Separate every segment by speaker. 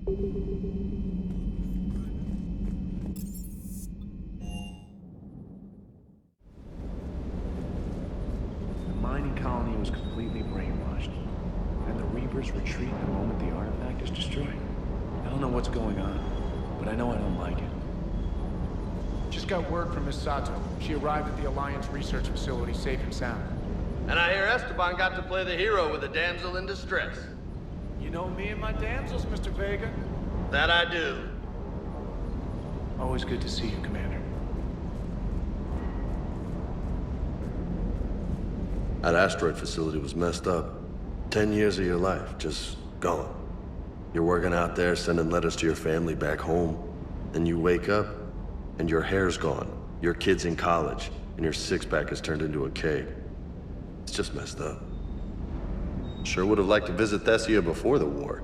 Speaker 1: The mining colony was completely brainwashed, and the Reapers retreat the moment the artifact is destroyed. I don't know what's going on, but I know I don't like it.
Speaker 2: Just got word from Miss Sato. She arrived at the Alliance research facility safe and sound.
Speaker 3: And I hear Esteban got to play the hero with a damsel in distress.
Speaker 2: You know me and my damsels, Mr. Vega.
Speaker 3: That I do.
Speaker 1: Always good to see you, Commander.
Speaker 4: That asteroid facility was messed up. 10 years of your life, just gone. You're working out there, sending letters to your family back home. Then you wake up, and your hair's gone. Your kid's in college, and your six-pack has turned into a cake. It's just messed up. Sure would have liked to visit Thessia before the war.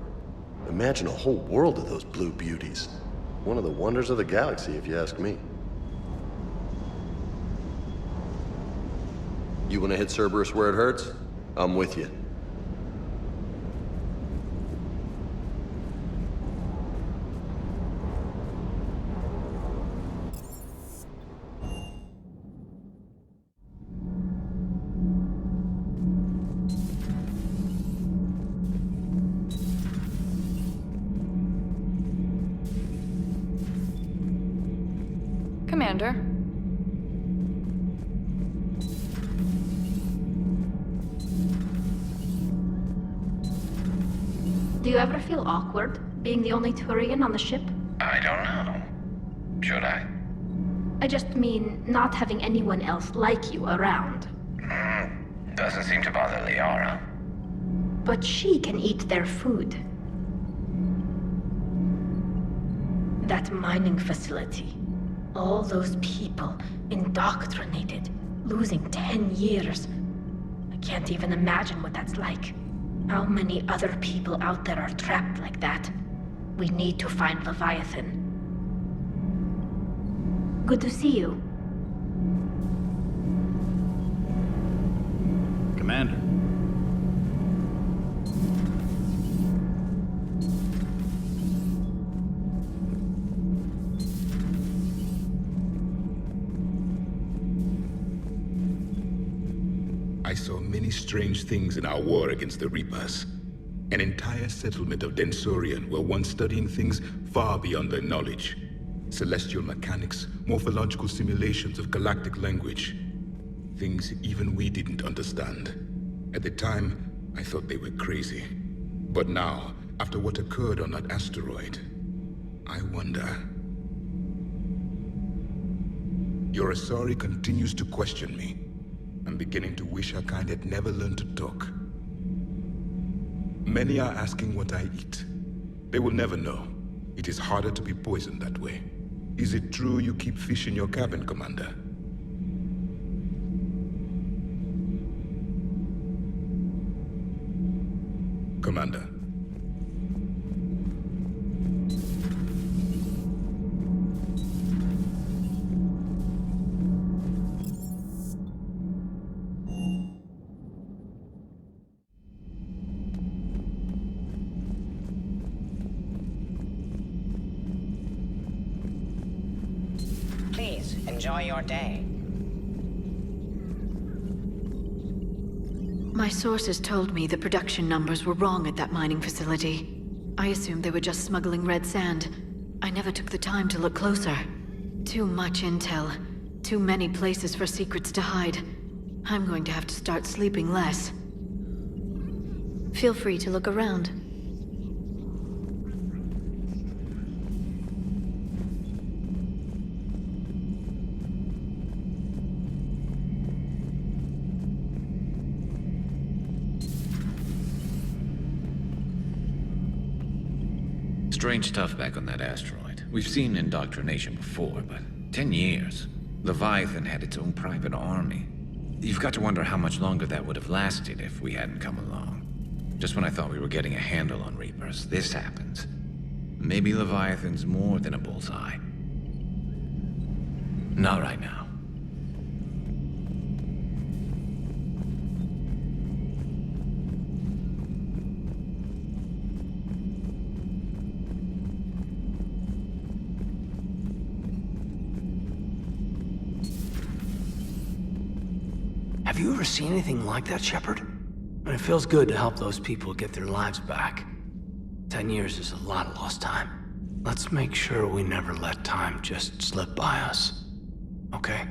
Speaker 4: Imagine a whole world of those blue beauties. One of the wonders of the galaxy, if you ask me. You want to hit Cerberus where it hurts? I'm with you.
Speaker 5: Commander.
Speaker 6: Do you ever feel awkward, being the only Turian on the ship?
Speaker 7: I don't know. Should I?
Speaker 6: I just mean, not having anyone else like you around.
Speaker 7: Doesn't seem to bother Liara.
Speaker 6: But she can eat their food. That mining facility. All those people, indoctrinated, losing 10 years. I can't even imagine what that's like. How many other people out there are trapped like that? We need to find Leviathan. Good to see you.
Speaker 8: Commander.
Speaker 9: I saw many strange things in our war against the Reapers. An entire settlement of Densorian were once studying things far beyond their knowledge. Celestial mechanics, morphological simulations of galactic language. Things even we didn't understand. At the time, I thought they were crazy. But now, after what occurred on that asteroid, I wonder. Your Asari continues to question me. I'm beginning to wish her kind had never learned to talk. Many are asking what I eat. They will never know. It is harder to be poisoned that way. Is it true you keep fish in your cabin, Commander? Commander.
Speaker 7: Please, enjoy your day.
Speaker 5: My sources told me the production numbers were wrong at that mining facility. I assumed they were just smuggling red sand. I never took the time to look closer. Too much intel. Too many places for secrets to hide. I'm going to have to start sleeping less. Feel free to look around.
Speaker 10: Strange stuff back on that asteroid. We've seen indoctrination before, but 10 years. Leviathan had its own private army. You've got to wonder how much longer that would have lasted if we hadn't come along. Just when I thought we were getting a handle on Reapers, this happens. Maybe Leviathan's more than a bullseye. Not right now.
Speaker 8: Have you ever seen anything like that, Shepard? And it feels good to help those people get their lives back. 10 years is a lot of lost time. Let's make sure we never let time just slip by us. Okay?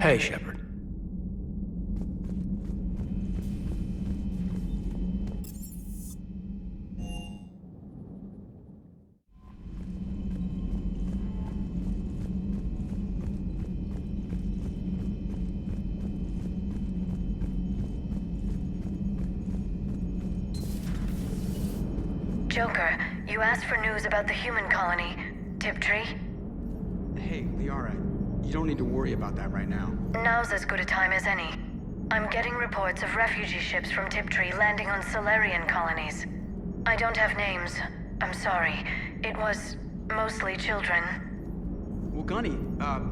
Speaker 8: Hey, Shepard.
Speaker 5: Joker, you asked for news about the human colony. Tiptree?
Speaker 11: Hey, Liara, you don't need to worry about that right now.
Speaker 5: Now's as good a time as any. I'm getting reports of refugee ships from Tiptree landing on Solarian colonies. I don't have names. I'm sorry. It was mostly children.
Speaker 11: Well, Gunny,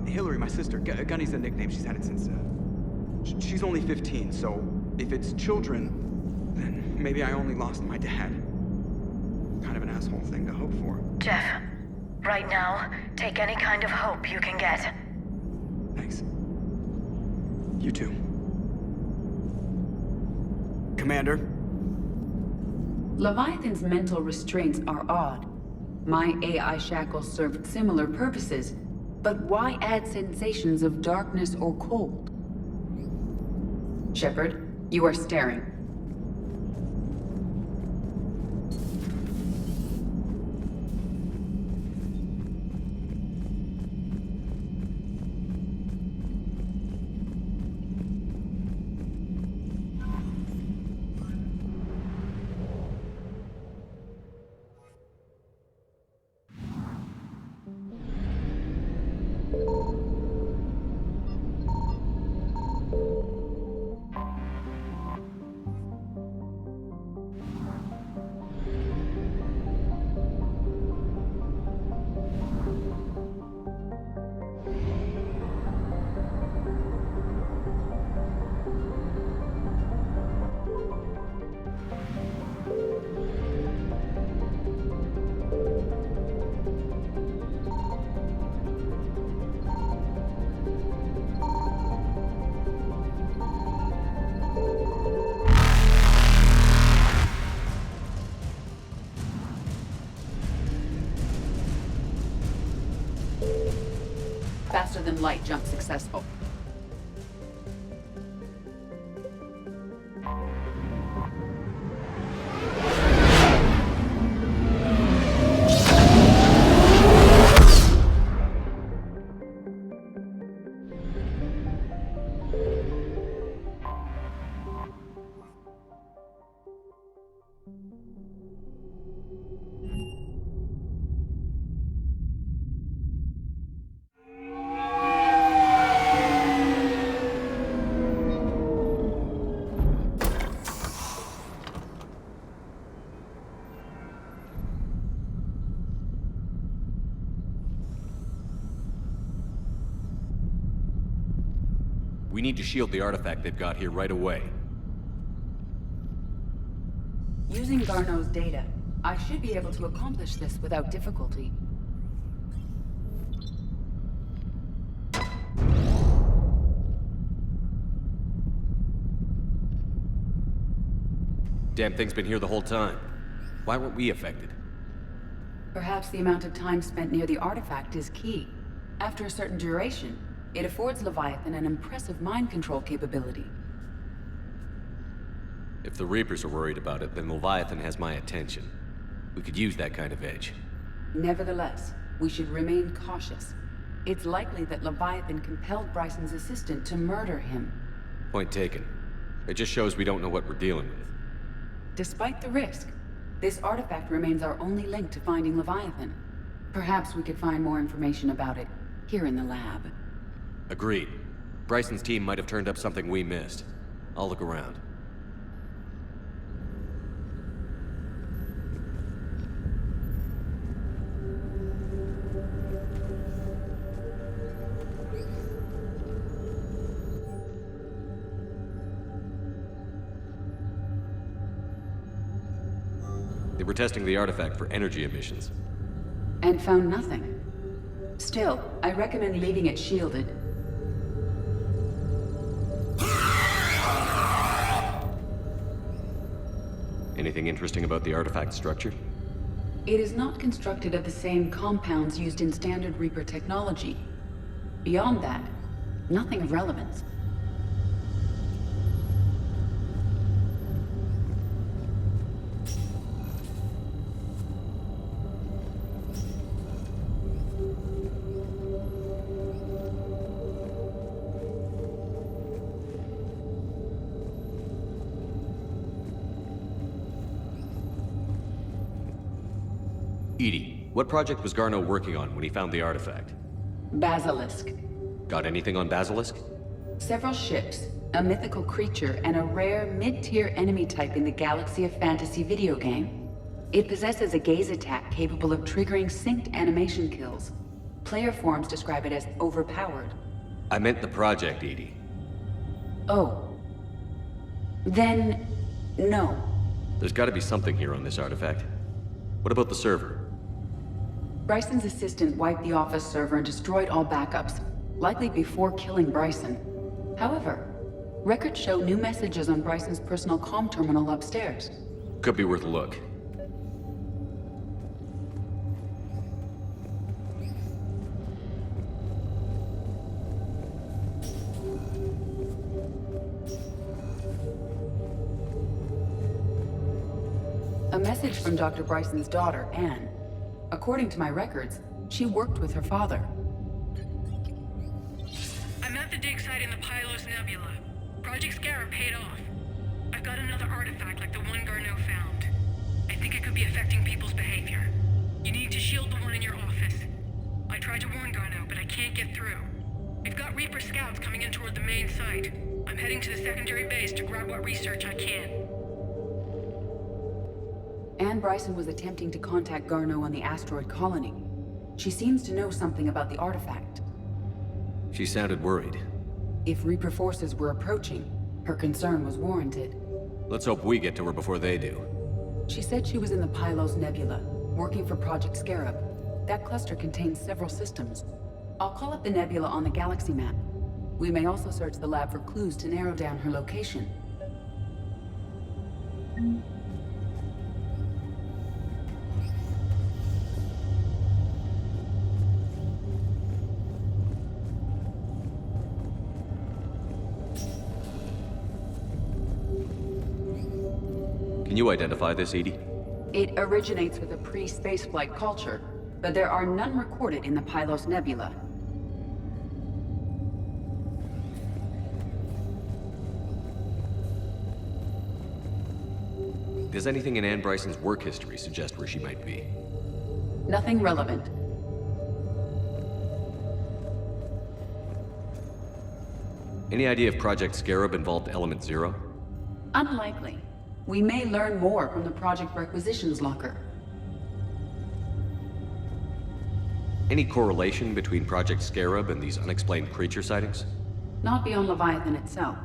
Speaker 11: Hillary, my sister, Gunny's a nickname. She's had it since, she's only 15, so if it's children, then maybe I only lost my dad. Kind of an asshole thing to hope for.
Speaker 5: Jeff, right now, take any kind of hope you can get.
Speaker 11: Thanks. You too. Commander?
Speaker 12: Leviathan's mental restraints are odd. My AI shackles served similar purposes, but why add sensations of darkness or cold? Shepard, you are staring. Faster than light jump successful.
Speaker 13: We need to shield the artifact they've got here right away.
Speaker 12: Using Garneau's data, I should be able to accomplish this without difficulty.
Speaker 13: Damn thing's been here the whole time. Why weren't we affected?
Speaker 12: Perhaps the amount of time spent near the artifact is key. After a certain duration, it affords Leviathan an impressive mind control capability.
Speaker 13: If the Reapers are worried about it, then Leviathan has my attention. We could use that kind of edge.
Speaker 12: Nevertheless, we should remain cautious. It's likely that Leviathan compelled Bryson's assistant to murder him.
Speaker 13: Point taken. It just shows we don't know what we're dealing with.
Speaker 12: Despite the risk, this artifact remains our only link to finding Leviathan. Perhaps we could find more information about it here in the lab.
Speaker 13: Agreed. Bryson's team might have turned up something we missed. I'll look around. They were testing the artifact for energy emissions.
Speaker 12: And found nothing. Still, I recommend leaving it shielded.
Speaker 13: Anything interesting about the artifact structure?
Speaker 12: It is not constructed of the same compounds used in standard Reaper technology. Beyond that, nothing of relevance.
Speaker 13: EDI, what project was Garneau working on when he found the artifact?
Speaker 12: Basilisk.
Speaker 13: Got anything on Basilisk?
Speaker 12: Several ships, a mythical creature, and a rare mid-tier enemy type in the Galaxy of Fantasy video game. It possesses a gaze attack capable of triggering synced animation kills. Player forums describe it as overpowered.
Speaker 13: I meant the project, EDI.
Speaker 12: Oh. Then, no.
Speaker 13: There's gotta be something here on this artifact. What about the server?
Speaker 12: Bryson's assistant wiped the office server and destroyed all backups, likely before killing Bryson. However, records show new messages on Bryson's personal comm terminal upstairs.
Speaker 13: Could be worth a look.
Speaker 12: A message from Dr. Bryson's daughter, Anne. According to my records, she worked with her father.
Speaker 14: I'm at the dig site in the Pylos Nebula. Project Scarab paid off. I've got another artifact like the one Garneau found. I think it could be affecting people's behavior. You need to shield the one in your office. I tried to warn Garneau, but I can't get through. We've got Reaper scouts coming in toward the main site. I'm heading to the secondary base to grab what research I can.
Speaker 12: Anne Bryson was attempting to contact Garneau on the asteroid colony. She seems to know something about the artifact.
Speaker 13: She sounded worried.
Speaker 12: If Reaper forces were approaching, her concern was warranted.
Speaker 13: Let's hope we get to her before they do.
Speaker 12: She said she was in the Pylos Nebula, working for Project Scarab. That cluster contains several systems. I'll call up the nebula on the galaxy map. We may also search the lab for clues to narrow down her location.
Speaker 13: Can you identify this, EDI?
Speaker 12: It originates with a pre-spaceflight culture, but there are none recorded in the Pylos Nebula.
Speaker 13: Does anything in Anne Bryson's work history suggest where she might be?
Speaker 12: Nothing relevant.
Speaker 13: Any idea if Project Scarab involved Element Zero?
Speaker 12: Unlikely. We may learn more from the Project Requisitions Locker.
Speaker 13: Any correlation between Project Scarab and these unexplained creature sightings?
Speaker 12: Not beyond Leviathan itself.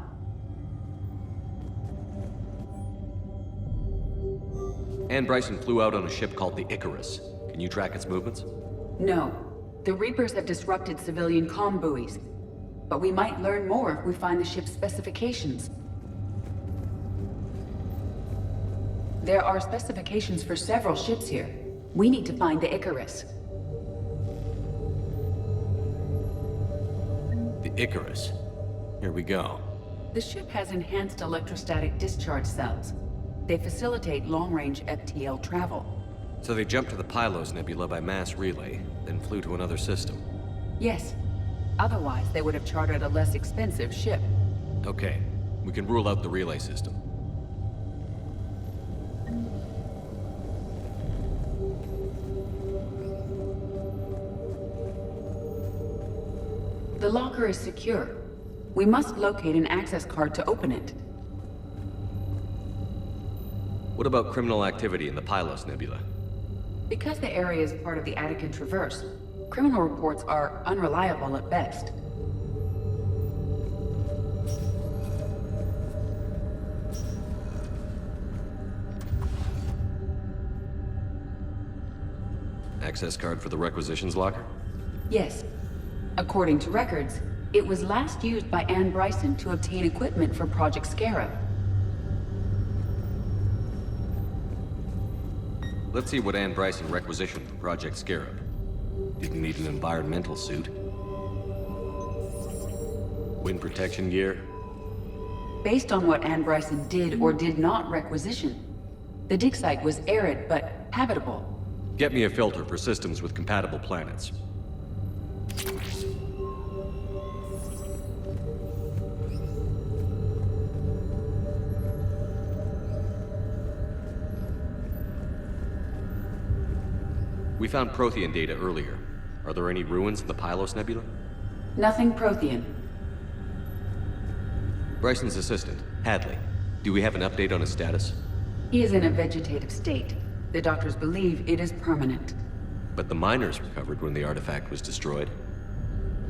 Speaker 13: Anne Bryson flew out on a ship called the Icarus. Can you track its movements?
Speaker 12: No. The Reapers have disrupted civilian comm buoys. But we might learn more if we find the ship's specifications. There are specifications for several ships here. We need to find the Icarus.
Speaker 13: The Icarus. Here we go.
Speaker 12: The ship has enhanced electrostatic discharge cells. They facilitate long-range FTL travel.
Speaker 13: So they jumped to the Pylos Nebula by mass relay, then flew to another system.
Speaker 12: Yes. Otherwise, they would have chartered a less expensive ship.
Speaker 13: Okay. We can rule out the relay system.
Speaker 12: The locker is secure. We must locate an access card to open it.
Speaker 13: What about criminal activity in the Pylos Nebula?
Speaker 12: Because the area is part of the Attican Traverse, criminal reports are unreliable at best.
Speaker 13: Access card for the requisitions locker?
Speaker 12: Yes. According to records, it was last used by Anne Bryson to obtain equipment for Project Scarab.
Speaker 13: Let's see what Ann Bryson requisitioned for Project Scarab. Didn't need an environmental suit. Wind protection gear.
Speaker 12: Based on what Ann Bryson did or did not requisition, the dig site was arid but habitable.
Speaker 13: Get me a filter for systems with compatible planets. We found Prothean data earlier. Are there any ruins in the Pylos Nebula?
Speaker 12: Nothing Prothean.
Speaker 13: Bryson's assistant, Hadley. Do we have an update on his status?
Speaker 12: He is in a vegetative state. The doctors believe it is permanent.
Speaker 13: But the miners recovered when the artifact was destroyed.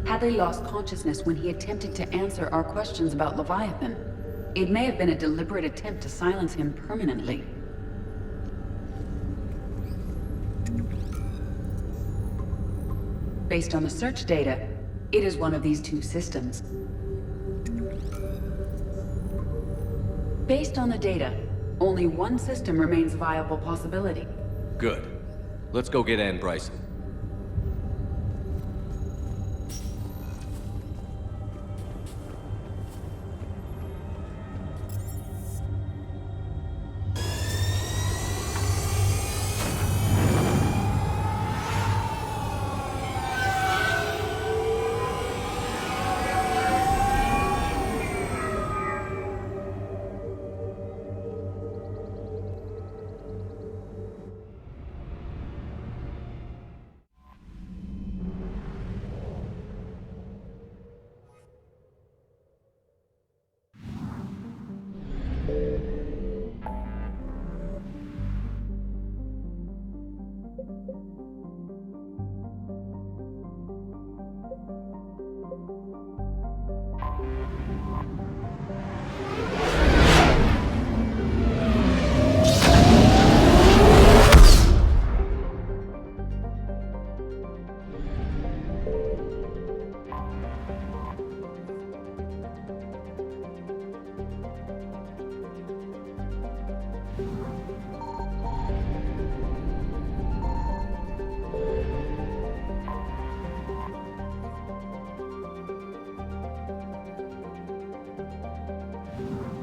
Speaker 12: Hadley lost consciousness when he attempted to answer our questions about Leviathan. It may have been a deliberate attempt to silence him permanently. Based on the search data, it is one of these two systems. Based on the data, only one system remains a viable possibility.
Speaker 13: Good. Let's go get Ann Bryson.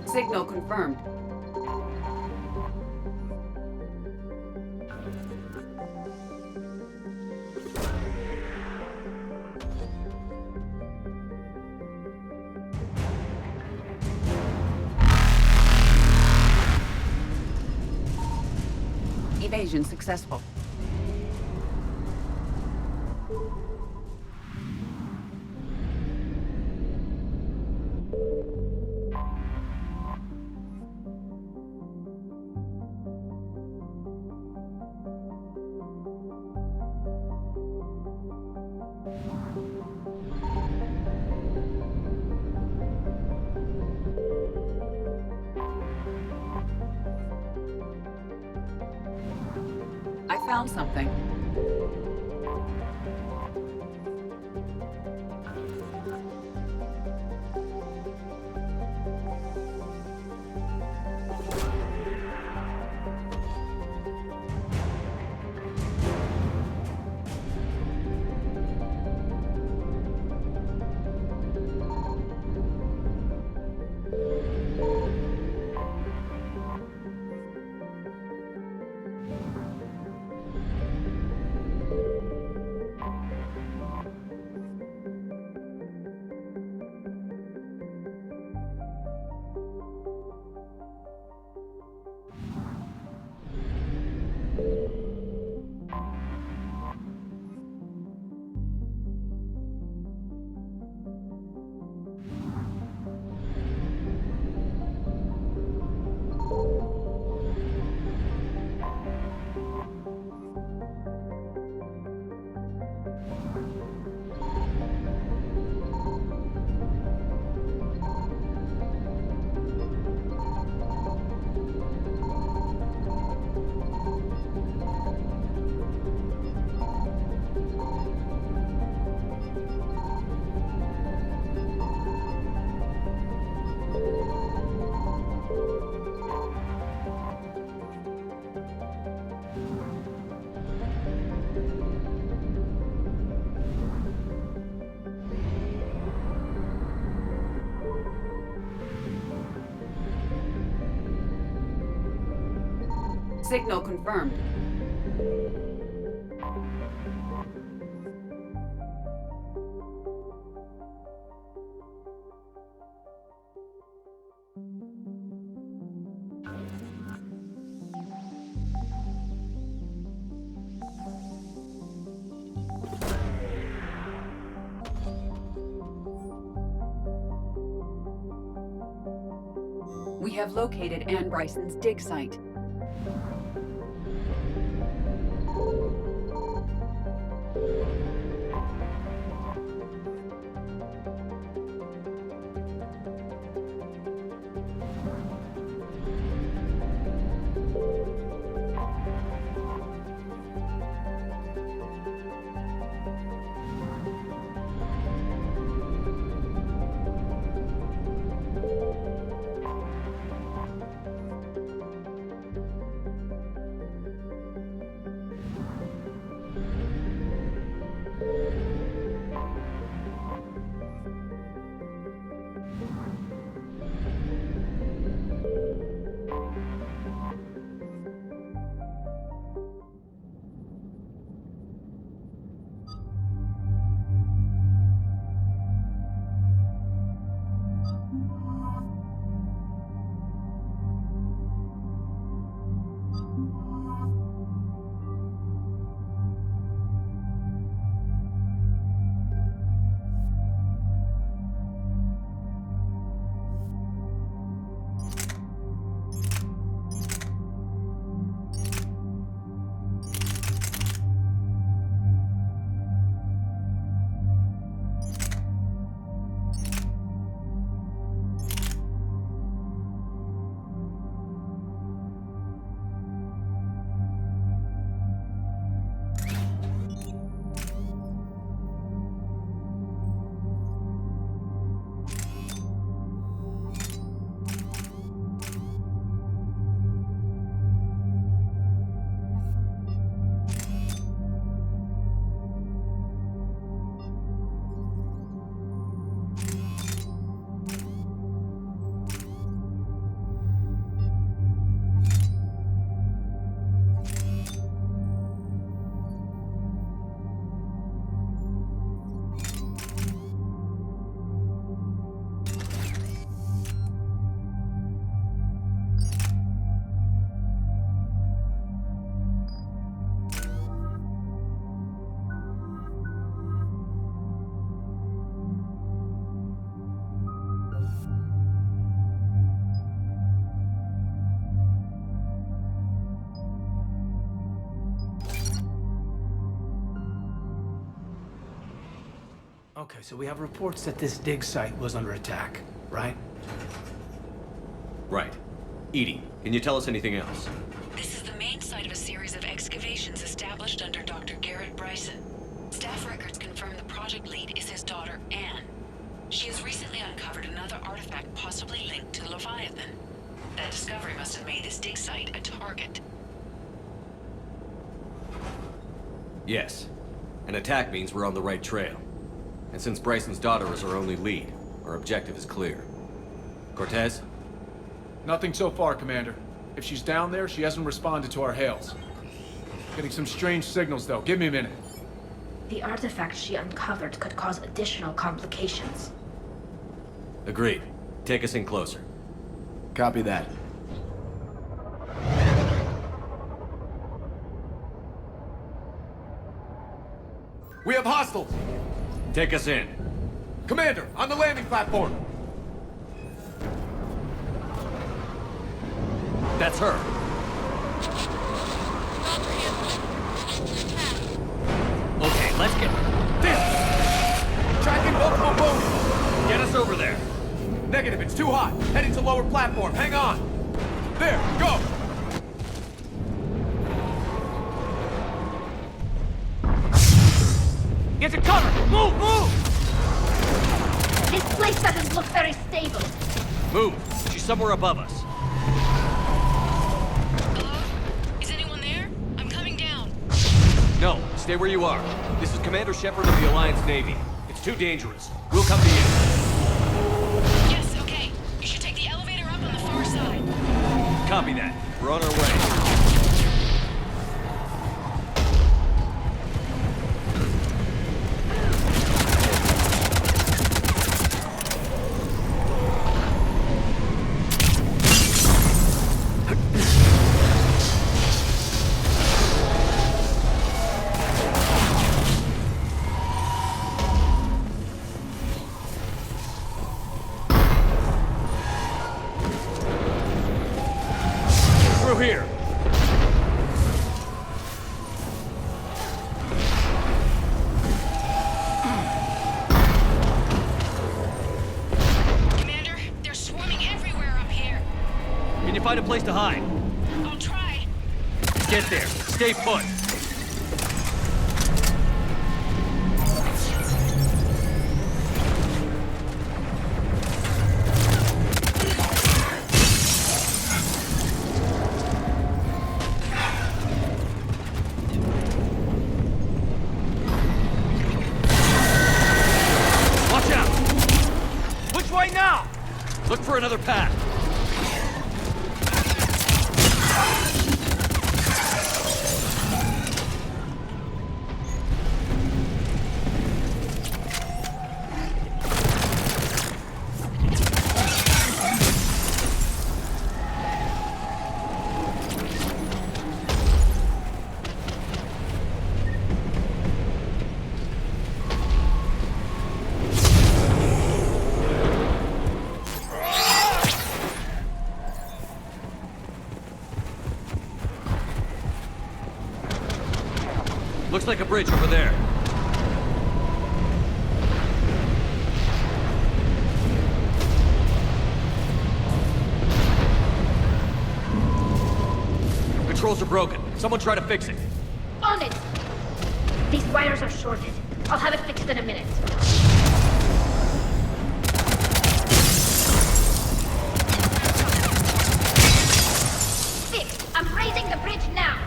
Speaker 12: Signal confirmed. Evasion successful. I found something. Signal confirmed. We have located Anne Bryson's dig site.
Speaker 8: Okay, so we have reports that this dig site was under attack, right?
Speaker 13: Right. Edie, can you tell us anything else?
Speaker 15: This is the main site of a series of excavations established under Dr. Garrett Bryson. Staff records confirm the project lead is his daughter, Anne. She has recently uncovered another artifact possibly linked to Leviathan. That discovery must have made this dig site a target.
Speaker 13: Yes. An attack means we're on the right trail. And since Bryson's daughter is our only lead, our objective is clear. Cortez?
Speaker 2: Nothing so far, Commander. If she's down there, she hasn't responded to our hails. Getting some strange signals, though. Give me a minute.
Speaker 6: The artifact she uncovered could cause additional complications.
Speaker 13: Agreed. Take us in closer.
Speaker 2: Copy that. We have hostiles!
Speaker 13: Take us in.
Speaker 2: Commander, on the landing platform!
Speaker 13: That's her. Okay, let's get her.
Speaker 2: Tracking multiple boats!
Speaker 13: Get us over there.
Speaker 2: Negative, it's too hot. Heading to lower platform. Hang on. There, go!
Speaker 8: Get to cover! Move, move!
Speaker 6: This place doesn't look very stable.
Speaker 13: Move! She's somewhere above us.
Speaker 14: Hello? Is anyone there? I'm coming down.
Speaker 13: No, stay where you are. This is Commander Shepard of the Alliance Navy. It's too dangerous. We'll come to you.
Speaker 14: Yes, okay. You should take the elevator up on the far side.
Speaker 13: Copy that. We're on our way. Find a place to hide.
Speaker 15: I'll try.
Speaker 13: Get there. Stay put. Watch out! Which way now? Look for another path. Looks like a bridge over there. Controls are broken. Someone try to fix it.
Speaker 6: On it! These wires are shorted. I'll have it fixed in a minute. Fixed! I'm raising the bridge now!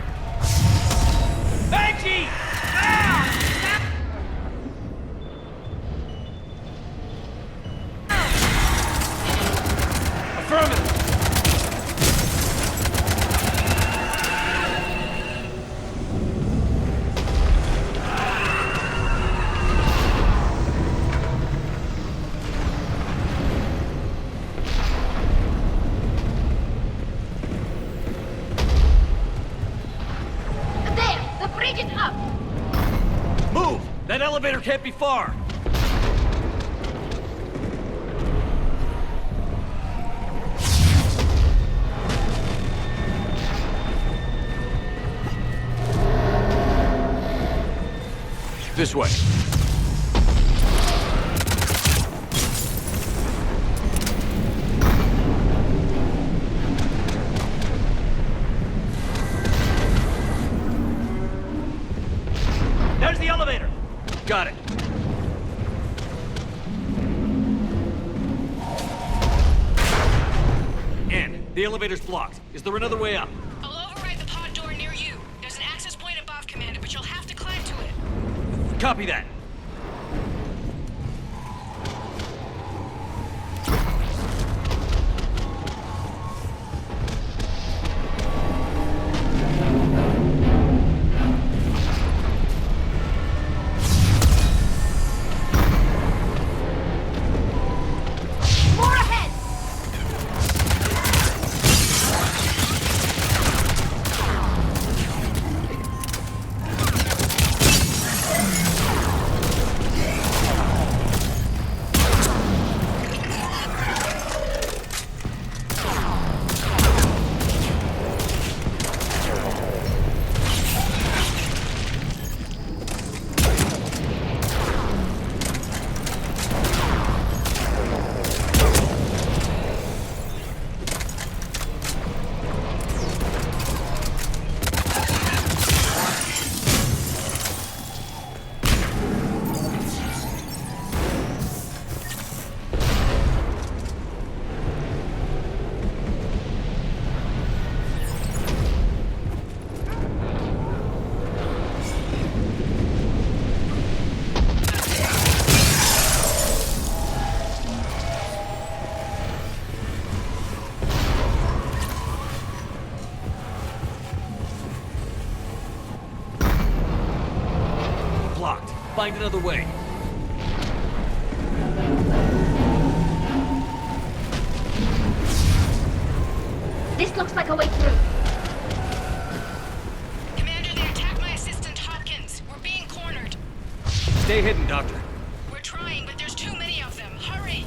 Speaker 13: Benji! Affirmative!
Speaker 6: There! The bridge is up!
Speaker 13: Move! That elevator can't be far! This way. There's the elevator! Got it. And the elevator's blocked. Is there another way up?
Speaker 15: I'll override the pod door near you. There's an access point above, Commander, but you'll have to climb to it.
Speaker 13: Copy that.
Speaker 6: More ahead!
Speaker 13: Blocked. Find another way.
Speaker 6: This looks like a way through.
Speaker 15: Commander, they attacked my assistant, Hopkins. We're being cornered.
Speaker 13: Stay hidden, Doctor.
Speaker 15: We're trying, but there's too many of them. Hurry!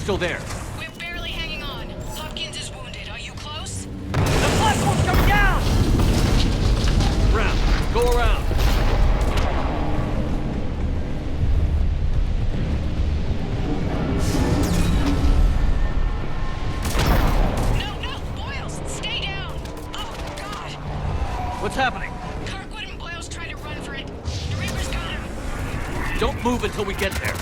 Speaker 13: still there?
Speaker 15: We're barely hanging on. Hopkins is wounded. Are you close?
Speaker 13: The platform's coming down! Round. Go around.
Speaker 15: No, Boyles, stay down! Oh, God!
Speaker 13: What's happening?
Speaker 15: Kirkwood and Boyles tried to run for it. The Reaper's got him.
Speaker 13: Don't move until we get there.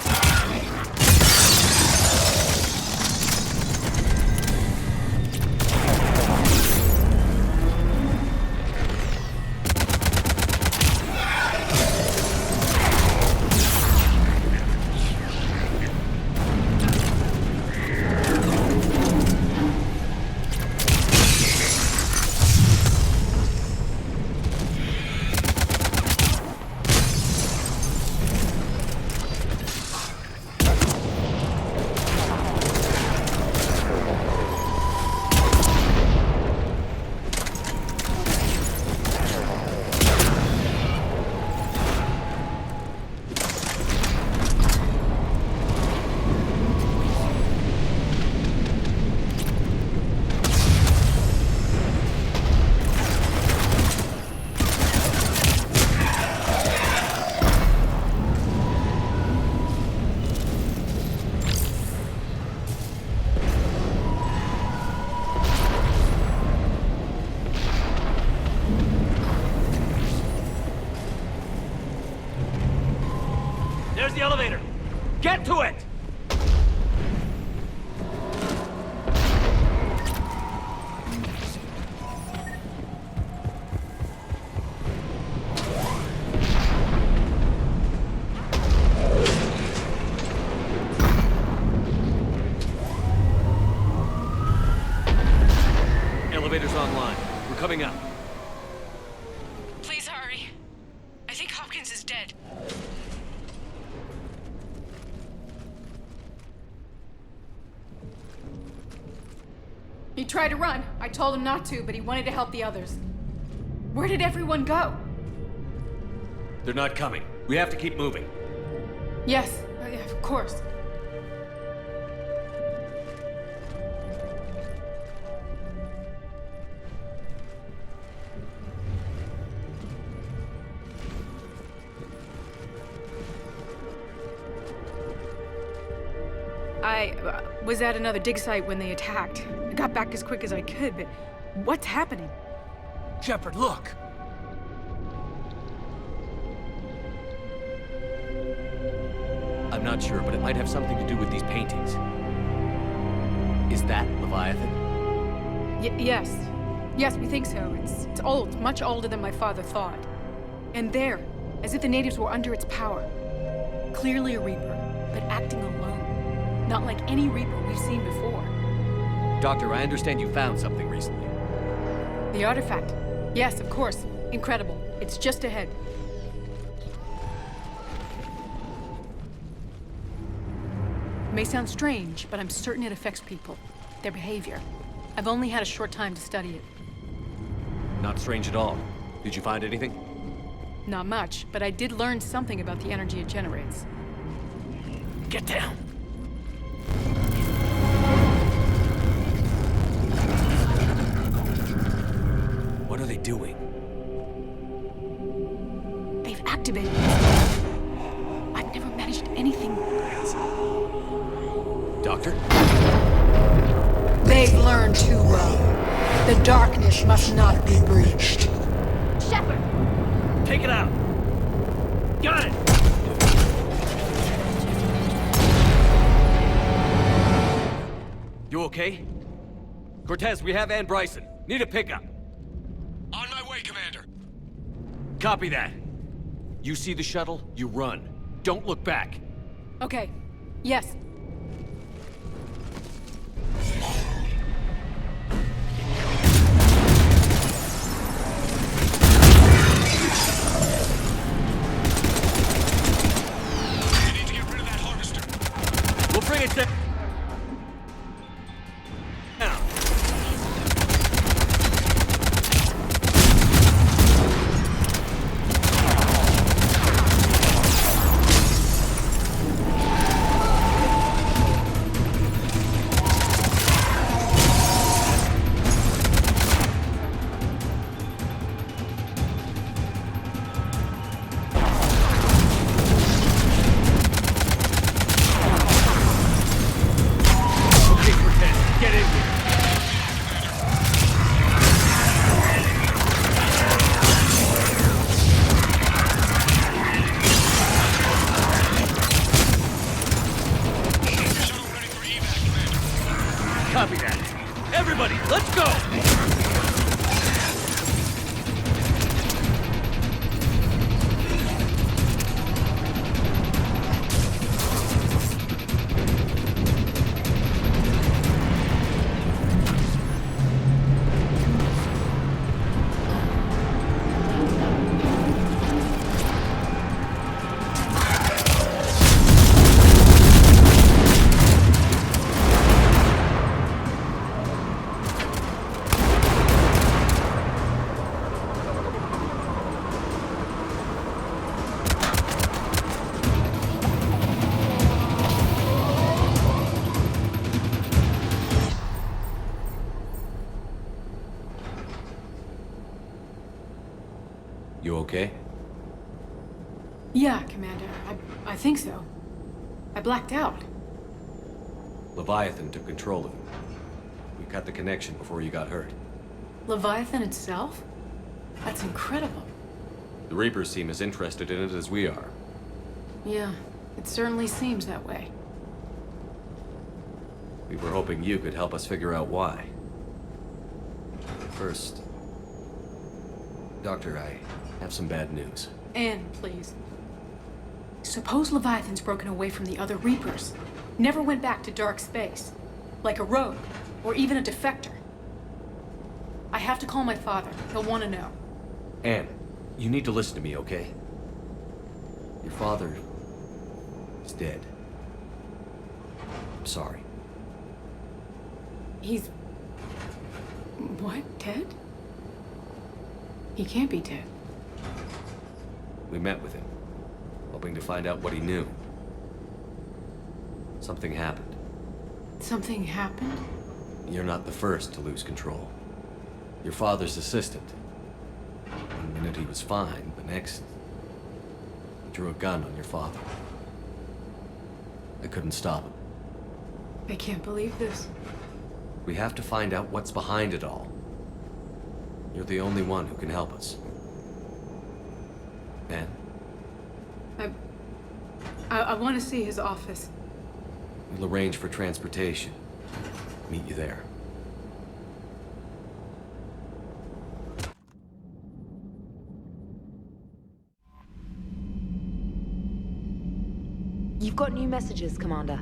Speaker 13: There's the elevator. Get to it! Elevator's online. We're coming up.
Speaker 15: Please hurry. I think Hopkins is dead.
Speaker 16: He tried to run. I told him not to, but he wanted to help the others. Where did everyone go?
Speaker 13: They're not coming. We have to keep moving.
Speaker 16: Yes, yeah, of course. I was at another dig site when they attacked. I got back as quick as I could, but what's happening?
Speaker 2: Shepard, look!
Speaker 13: I'm not sure, but it might have something to do with these paintings. Is that Leviathan?
Speaker 16: Yes. Yes, we think so. It's old, much older than my father thought. And there, as if the natives were under its power. Clearly a Reaper, but acting alone. Not like any Reaper we've seen before.
Speaker 13: Doctor, I understand you found something recently.
Speaker 16: The artifact. Yes, of course. Incredible. It's just ahead. It may sound strange, but I'm certain it affects people. Their behavior. I've only had a short time to study it.
Speaker 13: Not strange at all. Did you find anything?
Speaker 16: Not much, but I did learn something about the energy it generates.
Speaker 2: Get down!
Speaker 13: What are they doing?
Speaker 16: They've activated it. I've never managed anything.
Speaker 13: Doctor?
Speaker 17: They've learned too well. The darkness must not be breached.
Speaker 16: Shepard!
Speaker 13: Take it out! Got it! You okay? Cortez, we have Ann Bryson. Need a pickup.
Speaker 2: On my way, Commander.
Speaker 13: Copy that. You see the shuttle, you run. Don't look back.
Speaker 16: Okay. Yes.
Speaker 2: You need to get rid of that harvester.
Speaker 13: We'll bring it down. okay?
Speaker 16: Yeah, Commander. I think so. I blacked out.
Speaker 13: Leviathan took control of him. We cut the connection before you got hurt.
Speaker 16: Leviathan itself? That's incredible.
Speaker 13: The Reapers seem as interested in it as we are.
Speaker 16: Yeah, it certainly seems that way.
Speaker 13: We were hoping you could help us figure out why. First, Doctor, I have some bad news.
Speaker 16: Anne, please. Suppose Leviathan's broken away from the other Reapers. Never went back to dark space. Like a rogue, or even a defector. I have to call my father. He'll want to know.
Speaker 13: Anne, you need to listen to me, okay? Your father is dead. I'm sorry.
Speaker 16: He's... what? Dead? He can't be dead.
Speaker 13: We met with him, hoping to find out what he knew. Something happened.
Speaker 16: Something happened?
Speaker 13: You're not the first to lose control. Your father's assistant. One minute he was fine, the next... he drew a gun on your father. I couldn't stop him.
Speaker 16: I can't believe this.
Speaker 13: We have to find out what's behind it all. You're the only one who can help us. Anne?
Speaker 16: I want to see his office.
Speaker 13: We'll arrange for transportation. Meet you there.
Speaker 18: You've got new messages, Commander.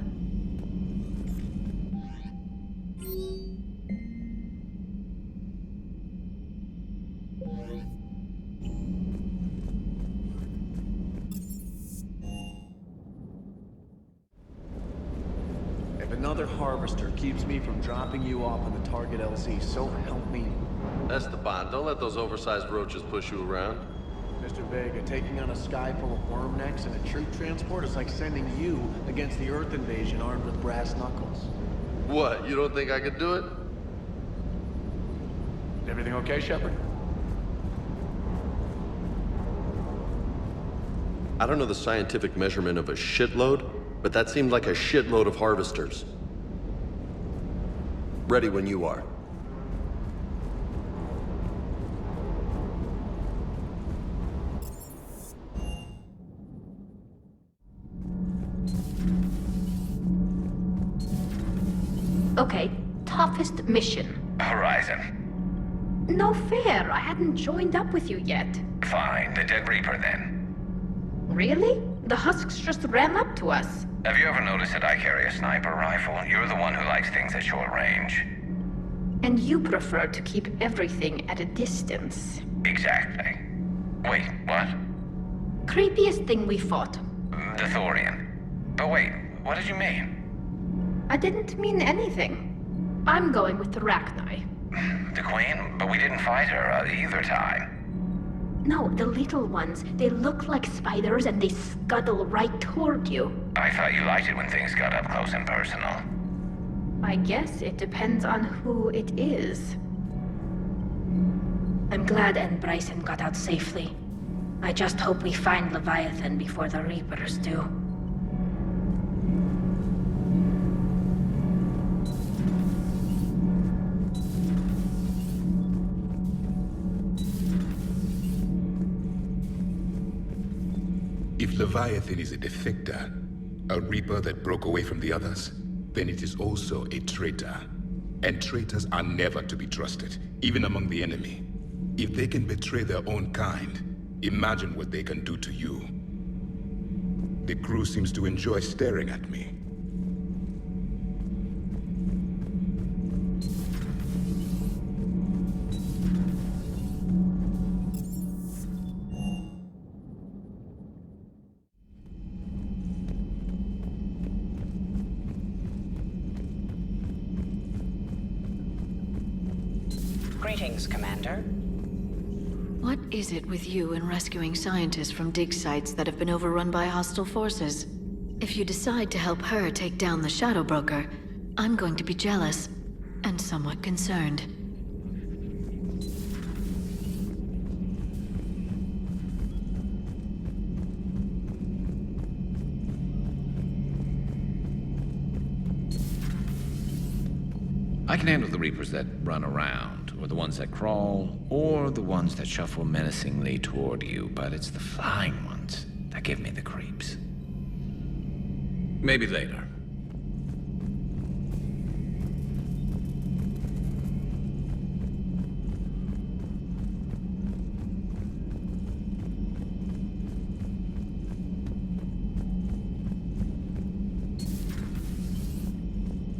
Speaker 1: If another harvester keeps me from dropping you off on the target LZ, so help me.
Speaker 3: Esteban, don't let those oversized roaches push you around.
Speaker 1: Mr. Vega, taking on a sky full of worm necks and a troop transport is like sending you against the Earth invasion armed with brass knuckles.
Speaker 3: What, you don't think I could do it?
Speaker 2: Everything okay, Shepard?
Speaker 4: I don't know the scientific measurement of a shitload, but that seemed like a shitload of harvesters. Ready when you are.
Speaker 6: Okay, toughest mission.
Speaker 7: Horizon.
Speaker 6: No fair, I hadn't joined up with you yet.
Speaker 7: Fine, the Dead Reaper then.
Speaker 6: Really? The husks just ran up to us.
Speaker 7: Have you ever noticed that I carry a sniper rifle? You're the one who likes things at short range.
Speaker 6: And you prefer to keep everything at a distance.
Speaker 7: Exactly. Wait, what?
Speaker 6: Creepiest thing we fought.
Speaker 7: The Thorian. But wait, what did you mean?
Speaker 6: I didn't mean anything. I'm going with the Rachni.
Speaker 7: The Queen? But we didn't fight her either time.
Speaker 6: No, the little ones. They look like spiders and they scuttle right toward you.
Speaker 7: I thought you liked it when things got up close and personal.
Speaker 6: I guess it depends on who it is. I'm glad Anne Bryson got out safely. I just hope we find Leviathan before the Reapers do.
Speaker 9: If Leviathan is a defector, a Reaper that broke away from the others, then it is also a traitor. And traitors are never to be trusted, even among the enemy. If they can betray their own kind, imagine what they can do to you. The crew seems to enjoy staring at me.
Speaker 7: Greetings, Commander.
Speaker 5: What is it with you and rescuing scientists from dig sites that have been overrun by hostile forces? If you decide to help her take down the Shadow Broker, I'm going to be jealous and somewhat concerned.
Speaker 10: I can handle the Reapers that run around, or the ones that crawl, or the ones that shuffle menacingly toward you, but it's the flying ones that give me the creeps. Maybe later.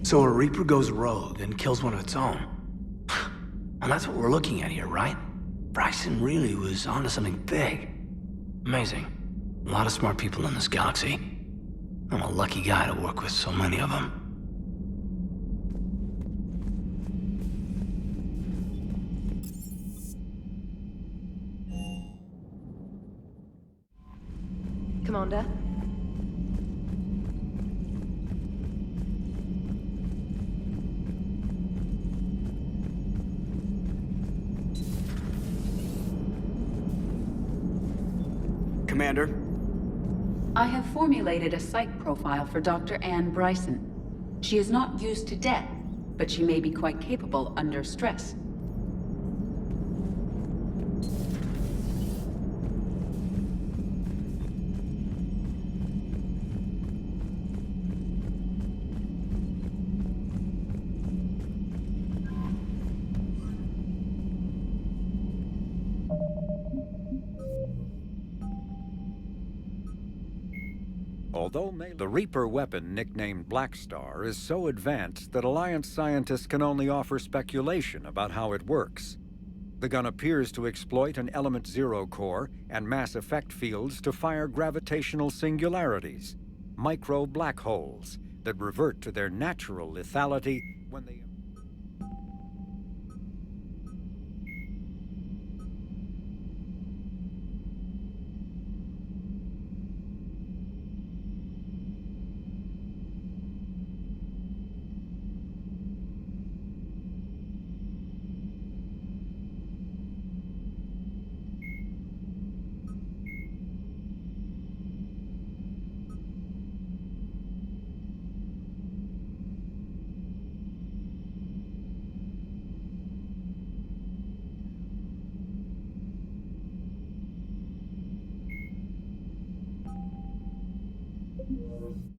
Speaker 8: So a Reaper goes rogue and kills one of its own. And that's what we're looking at here, right? Bryson really was onto something big. Amazing. A lot of smart people in this galaxy. I'm a lucky guy to work with so many of them.
Speaker 18: Commander?
Speaker 11: Commander?
Speaker 12: I have formulated a psych profile for Dr. Ann Bryson. She is not used to death, but she may be quite capable under stress.
Speaker 19: Although the Reaper weapon, nicknamed Black Star, is so advanced that Alliance scientists can only offer speculation about how it works. The gun appears to exploit an Element Zero core and mass effect fields to fire gravitational singularities, micro black holes, that revert to their natural lethality when they...